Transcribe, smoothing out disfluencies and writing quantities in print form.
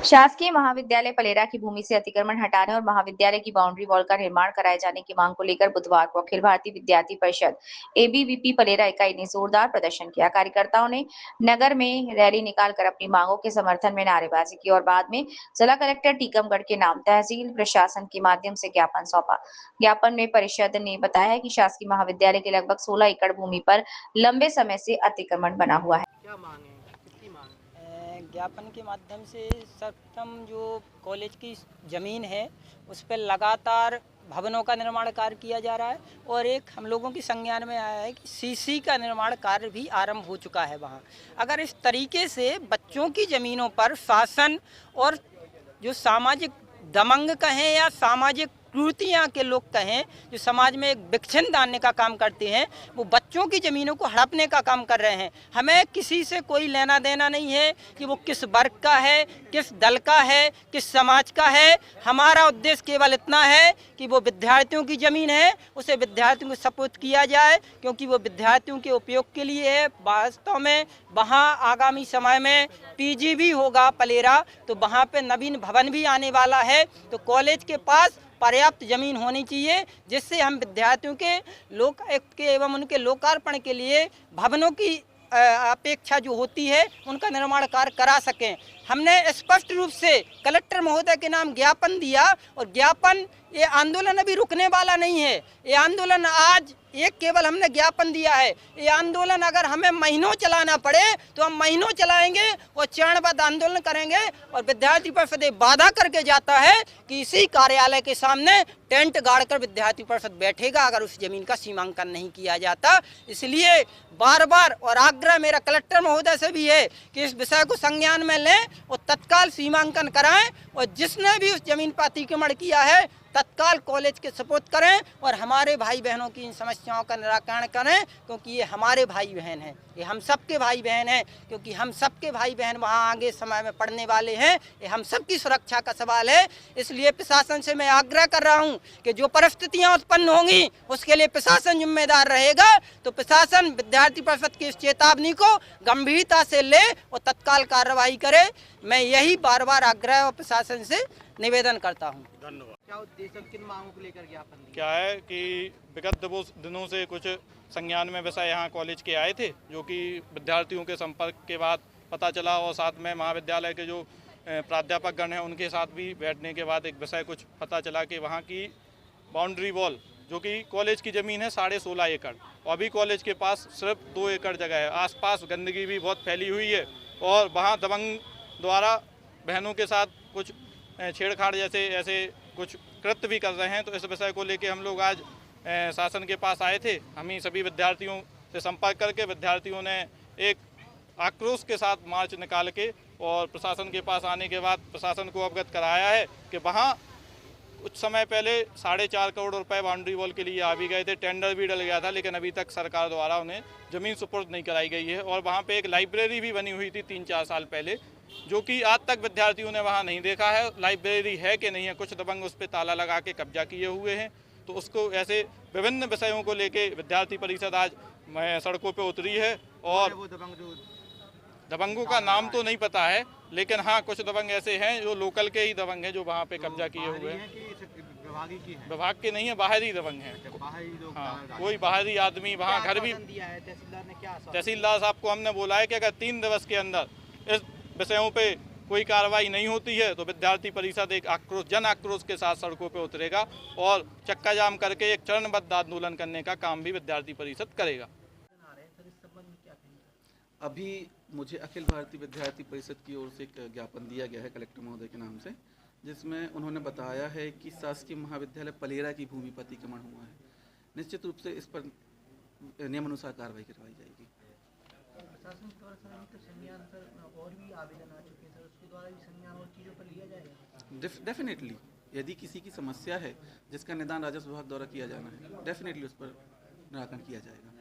शासकीय महाविद्यालय पलेरा की भूमि से अतिक्रमण हटाने और महाविद्यालय की बाउंड्री वॉल का निर्माण कराए जाने की मांग को लेकर बुधवार को अखिल भारतीय विद्यार्थी परिषद एबीवीपी पलेरा इकाई ने जोरदार प्रदर्शन किया। कार्यकर्ताओं ने नगर में रैली निकालकर अपनी मांगों के समर्थन में नारेबाजी की और बाद में जिला कलेक्टर टीकमगढ़ के नाम तहसील प्रशासन के माध्यम से ज्ञापन सौंपा। ज्ञापन में परिषद ने बताया कि शासकीय महाविद्यालय के लगभग 16 एकड़ भूमि पर लंबे समय से अतिक्रमण बना हुआ है। क्या मांग है? किसकी मांग है? ज्ञापन के माध्यम से सर्वप्रथम जो कॉलेज की ज़मीन है उस पर लगातार भवनों का निर्माण कार्य किया जा रहा है और एक हम लोगों की संज्ञान में आया है कि सीसी का निर्माण कार्य भी आरंभ हो चुका है वहाँ। अगर इस तरीके से बच्चों की ज़मीनों पर शासन और जो सामाजिक दमंग कहें या सामाजिक कुरीतियाँ के लोग कहें, जो समाज में एक विक्षण डालने का काम करते हैं, वो बच्चों की ज़मीनों को हड़पने का काम कर रहे हैं। हमें किसी से कोई लेना देना नहीं है कि वो किस वर्ग का है, किस दल का है, किस समाज का है। हमारा उद्देश्य केवल इतना है कि वो विद्यार्थियों की ज़मीन है, उसे विद्यार्थियों को सपोर्ट किया जाए, क्योंकि वो विद्यार्थियों के उपयोग के लिए है। वास्तव में वहाँ आगामी समय में पीजी भी होगा पलेरा, तो वहाँ पे नवीन भवन भी आने वाला है। तो कॉलेज के पास पर्याप्त जमीन होनी चाहिए जिससे हम विद्यार्थियों के लोकायुक्त के एवं उनके लोकार्पण के लिए भवनों की अपेक्षा जो होती है उनका निर्माण कार्य करा सकें। हमने स्पष्ट रूप से कलेक्टर महोदय के नाम ज्ञापन दिया और ज्ञापन ये आंदोलन अभी रुकने वाला नहीं है। ये आंदोलन आज एक केवल हमने ज्ञापन दिया है, ये आंदोलन अगर हमें महीनों चलाना पड़े तो हम महीनों चलाएंगे और चरणबद्ध आंदोलन करेंगे। और विद्यार्थी परिषद वादा करके जाता है कि इसी कार्यालय के सामने टेंट गाड़कर विद्यार्थी परिषद बैठेगा अगर उस जमीन का सीमांकन नहीं किया जाता। इसलिए बार बार और आग्रह मेरा कलेक्टर महोदय से भी है कि इस विषय को संज्ञान में लें और तत्काल सीमांकन कराएं और जिसने भी उस जमीन पर अतिक्रमण किया है तत्काल कॉलेज के सपोर्ट करें और हमारे भाई बहनों की इन समस्याओं का निराकरण करें, क्योंकि ये हमारे भाई बहन हैं, ये हम सबके भाई बहन हैं, क्योंकि हम सबके भाई बहन वहाँ आगे समय में पढ़ने वाले हैं। ये हम सबकी सुरक्षा का सवाल है। इसलिए प्रशासन से मैं आग्रह कर रहा हूँ कि जो परिस्थितियाँ उत्पन्न होंगी उसके लिए प्रशासन जिम्मेदार रहेगा। तो प्रशासन विद्यार्थी परिषद की इस चेतावनी को गंभीरता से ले और तत्काल कार्रवाई करे। मैं यही बार बार आग्रह और प्रशासन से निवेदन करता हूँ। धन्यवाद। क्या उद्देश्य, किन मांगों को लेकर ज्ञापन दिया? क्या है कि विगत दिनों से कुछ संज्ञान में विषय यहाँ कॉलेज के आए थे, जो कि विद्यार्थियों के संपर्क के बाद पता चला और साथ में महाविद्यालय के जो प्राध्यापक गण हैं उनके साथ भी बैठने के बाद एक विषय कुछ पता चला कि वहाँ की बाउंड्री वॉल जो कि कॉलेज की ज़मीन है 16.5 एकड़ और अभी कॉलेज के पास सिर्फ 2 एकड़ जगह है। आसपास गंदगी भी बहुत फैली हुई है और वहाँ दबंग द्वारा बहनों के साथ कुछ छेड़छाड़ जैसे ऐसे कुछ कृत्य भी कर रहे हैं। तो इस विषय को लेकर हम लोग आज शासन के पास आए थे। हम ही सभी विद्यार्थियों से संपर्क करके विद्यार्थियों ने एक आक्रोश के साथ मार्च निकाल के और प्रशासन के पास आने के बाद प्रशासन को अवगत कराया है कि वहाँ कुछ समय पहले 4.5 करोड़ रुपए बाउंड्री वॉल के लिए आ भी गए थे, टेंडर भी डल गया था, लेकिन अभी तक सरकार द्वारा उन्हें ज़मीन सुपुर्द नहीं कराई गई है। और वहाँ पे एक लाइब्रेरी भी बनी हुई थी 3-4 साल पहले, जो कि आज तक विद्यार्थियों ने वहाँ नहीं देखा है लाइब्रेरी है कि नहीं है। कुछ दबंग उस पर ताला लगा के कब्जा किए हुए हैं। तो उसको ऐसे विभिन्न विषयों को लेके विद्यार्थी परिषद आज सड़कों पे उतरी है। और दबंगों का नाम तो नहीं पता है, लेकिन हाँ कुछ दबंग ऐसे हैं जो लोकल के ही दबंग हैं जो वहाँ पे कब्जा किए हुए हैं। विभाग के नहीं है, बाहरी दबंग हैं। हाँ, कोई बाहरी आदमी वहाँ घर भी। तहसीलदार साहब को हमने बोला है कि अगर 3 दिवस के अंदर इस विषयों पे कोई कार्रवाई नहीं होती है तो विद्यार्थी परिषद एक जन आक्रोश के साथ सड़कों पे उतरेगा और चक्का जाम करके एक चरणबद्ध आंदोलन करने का काम भी विद्यार्थी परिषद करेगा। अभी मुझे अखिल भारतीय विद्यार्थी परिषद की ओर से एक ज्ञापन दिया गया है कलेक्टर महोदय के नाम से, जिसमें उन्होंने बताया है कि शासकीय महाविद्यालय पलेरा की भूमि पर अतिक्रमण हुआ है। निश्चित रूप से इस पर नियमानुसार कार्रवाई करवाई जाएगी। प्रशासन के द्वारा सर तो संज्ञान पर और भी आवेदन आ चुके हैं सर, उसके द्वारा भी संज्ञान और चीज़ों पर लिया जाएगा? डेफिनेटली यदि किसी की समस्या है जिसका निदान राजस्व विभाग द्वारा किया जाना है, डेफिनेटली उस पर निराकरण किया जाएगा।